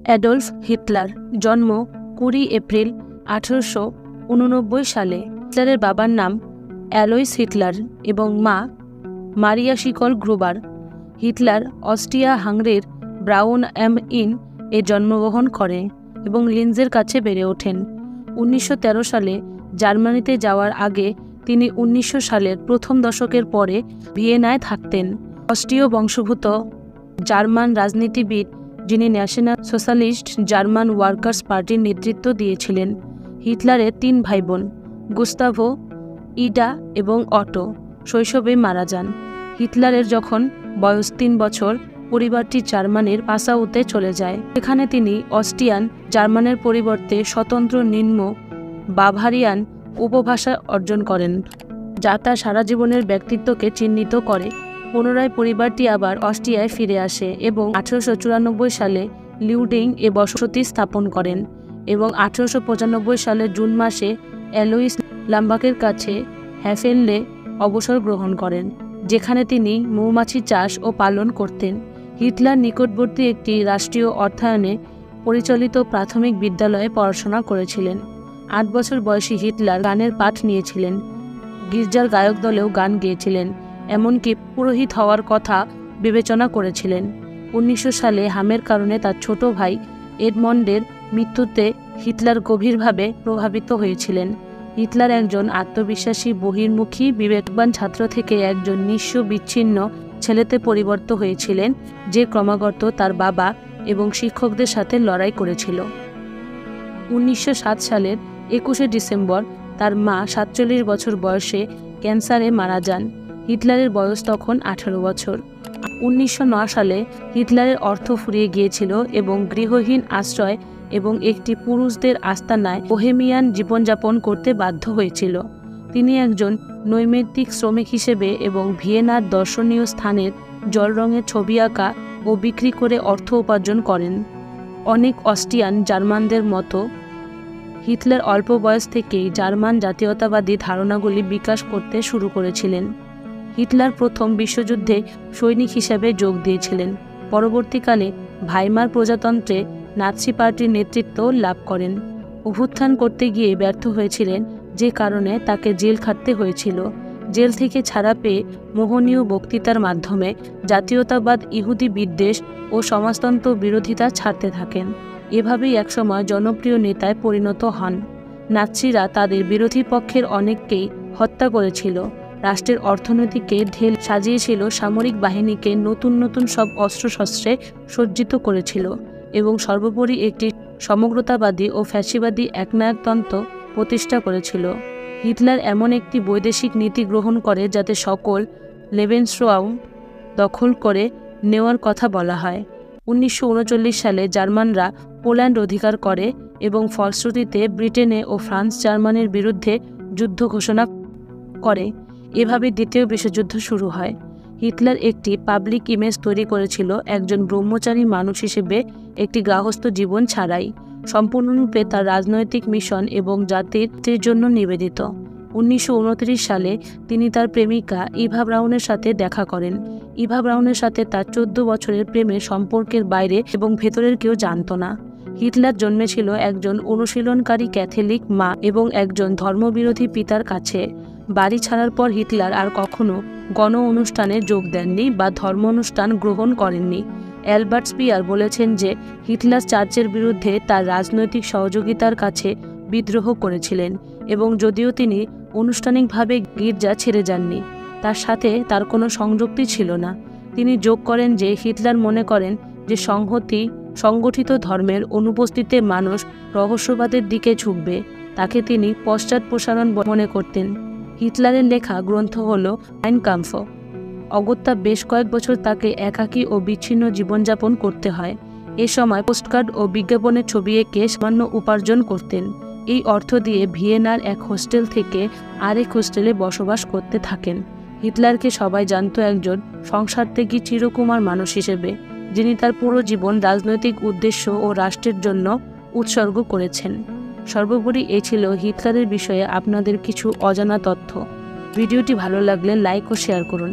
Adolf Hitler জন্ম 20 April 1889 সালে। হিটলারের বাবার নাম অ্যালোইস হিটলার এবং মা Maria Schicklgruber. Hitler Austria হাঙ্গেরির ব্রাউন অ্যাম ইন এ জন্মগ্রহণ করে এবং লিনজের কাছে বেড়ে ওঠেন। 1913 সালে জার্মানিতে যাওয়ার আগে তিনি 1900 সালের প্রথম দশকের পরে ভিয়েনায় থাকতেন। অস্ট্রীয় বংশোদ্ভূত জার্মান রাজনীতিবিদ যিনি ন্যাশনাল সোশ্যালিস্ট জার্মান ওয়ার্কার্স পার্টির নেতৃত্ব দিয়েছিলেন। হিটলারের 3 ভাইবোন গুস্তাভো, ইডা এবং অটো শৈশবে মারা যান। হিটলারের যখন বয়স 3 বছর পরিবারটি জার্মানির পাসাউতে চলে যায়। সেখানে তিনি অস্ট্রিয়ান জার্মানের পরিবর্তে স্বতন্ত্র নিম্ন বাভারিয়ান উপভাষা অর্জন করেন, যা তার সারা জীবনের ব্যক্তিত্বকে চিহ্নিত করে। পুনরায় পরিবারটি আবার অস্ট্রিয়ায় ফিরে আসে এবং 1894 সালে লিউডিং এ বসতি স্থাপন করেন এবং 1895 সালের জুন মাসে অ্যালোইস লাম্বাকের কাছে হ্যাফেনলে অবসর গ্রহণ করেন, যেখানে তিনি মৌমাছি চাষ ও পালন করতেন। হিটলার নিকটবর্তী একটি রাষ্ট্রীয় অর্থায়নে পরিচালিত প্রাথমিক বিদ্যালয়ে পড়াশোনা করেছিলেন। 8 বছর বয়সী হিটলার গানের পাঠ নিয়েছিলেন, গির্জার গায়ক দলেও গান গেয়েছিলেন, এমনকি পুরোহিত হওয়ার কথা বিবেচনা করেছিলেন। 1900 সালে হামের কারণে তার ছোট ভাই এডমন্ডের মৃত্যুতে হিটলার গভীরভাবে প্রভাবিত হয়েছিলেন। হিটলার একজন আত্মবিশ্বাসী, বহির্মুখী, বিবেকবান ছাত্র থেকে একজন নিঃস্ব বিচ্ছিন্ন ছেলেতে পরিবর্তিত হয়েছিলেন, যে ক্রমাগত তার বাবা এবং শিক্ষকদের সাথে লড়াই করেছিল। 1907 সালের 21শে ডিসেম্বর তার মা 47 বছর বয়সে ক্যান্সারে মারা যান। হিটলারের বয়স তখন 18 বছর। 1909 সালে হিটলারের অর্থ ফুরিয়ে গিয়েছিল এবং গৃহহীন আশ্রয় এবং একটি পুরুষদের আস্তানায় বোহেমিয়ান জীবনযাপন করতে বাধ্য হয়েছিল। তিনি একজন নৈমিত্তিক শ্রমিক হিসেবে এবং ভিয়েনার দর্শনীয় স্থানের জল রঙের ছবি আঁকা ও বিক্রি করে অর্থ উপার্জন করেন। অনেক অস্ট্রিয়ান জার্মানদের মতো হিটলার অল্প বয়স থেকেই জার্মান জাতীয়তাবাদী ধারণাগুলি বিকাশ করতে শুরু করেছিলেন। হিটলার প্রথম বিশ্বযুদ্ধে সৈনিক হিসেবে যোগ দিয়েছিলেন। পরবর্তীকালে ভাইমার প্রজাতন্ত্রে নাৎসি পার্টির নেতৃত্ব লাভ করেন। অভ্যুত্থান করতে গিয়ে ব্যর্থ হয়েছিলেন, যে কারণে তাকে জেল খাটতে হয়েছিল। জেল থেকে ছাড়া পেয়ে মোহনীয় বক্তৃতার মাধ্যমে জাতীয়তাবাদ, ইহুদি বিদ্বেষ ও সমাজতন্ত্র বিরোধিতা ছাড়তে থাকেন। এভাবেই একসময় জনপ্রিয় নেতায় পরিণত হন। নাৎসিরা তাদের বিরোধী পক্ষের অনেককেই হত্যা করেছিল, রাষ্ট্রের অর্থনীতিকে ঢেল সাজিয়েছিল, সামরিক বাহিনীকে নতুন নতুন সব অস্ত্রশস্ত্রে সজ্জিত করেছিল এবং সর্বোপরি একটি সমগ্রতাবাদী ও ফ্যাসিবাদী একনায়কতন্ত্র প্রতিষ্ঠা করেছিল। হিটলার এমন একটি বৈদেশিক নীতি গ্রহণ করে যাতে সকল লেবেনসরাউম দখল করে নেওয়ার কথা বলা হয়। 1939 সালে জার্মানরা পোল্যান্ড অধিকার করে এবং ফলশ্রুতিতে ব্রিটেনে ও ফ্রান্স জার্মানির বিরুদ্ধে যুদ্ধ ঘোষণা করে। এভাবে দ্বিতীয় বিশ্বযুদ্ধ শুরু হয়। হিটলার একটি পাবলিক ইমেজ তৈরি করেছিল, একজন ব্রহ্মচারী মানুষ হিসেবে একটি গার্হস্থ্য জীবন ছাড়াই, সম্পূর্ণরূপে তার রাজনৈতিক মিশন এবং জাতির জন্য নিবেদিত। 1929 সালে তিনি তার প্রেমিকা ইভা ব্রাউনের সাথে দেখা করেন। ইভা ব্রাউনের সাথে তার 14 বছরের প্রেমের সম্পর্কের বাইরে এবং ভেতরের কেউ জানত না। হিটলার জন্মেছিল একজন অনুশীলনকারী ক্যাথলিক মা এবং একজন ধর্মবিরোধী পিতার কাছে। বাড়ি ছাড়ার পর হিটলার আর কখনো গণ অনুষ্ঠানে যোগ দেননি বা ধর্ম অনুষ্ঠান গ্রহণ করেননি। অ্যালবার্ট স্পিয়ার বলেছেন যে হিটলার চার্চের বিরুদ্ধে তার রাজনৈতিক সহযোগিতার কাছে বিদ্রোহ করেছিলেন এবং যদিও তিনি আনুষ্ঠানিকভাবে গির্জা ছেড়ে যাননি, তার সাথে তার কোনো সংযুক্তি ছিল না। তিনি যোগ করেন যে হিটলার মনে করেন যে সংগঠিত ধর্মের অনুপস্থিতিতে মানুষ রহস্যবাদের দিকে ঝুঁকবে, তাকে তিনি পশ্চাৎপসারণ মনে করতেন। হিটলারের লেখা গ্রন্থ হল মাইন কাম্ফ। অগত্যা বেশ কয়েক বছর তাকে একাকী ও বিচ্ছিন্ন জীবনযাপন করতে হয়। এ সময় পোস্টকার্ড ও বিজ্ঞাপনের ছবি এঁকে সামান্য উপার্জন করতেন। এই অর্থ দিয়ে ভিয়েনার এক হোস্টেল থেকে আরেক হোস্টেলে বসবাস করতে থাকেন। হিটলারকে সবাই জানত একজন সংসারত্যাগী চিরকুমার মানুষ হিসেবে, যিনি তার পুরো জীবন রাজনৈতিক উদ্দেশ্য ও রাষ্ট্রের জন্য উৎসর্গ করেছেন। সর্বোপরি এই ছিল হিটলারের বিষয়ে আপনাদের কিছু অজানা তথ্য। ভিডিওটি ভালো লাগলে লাইক ও শেয়ার করুন।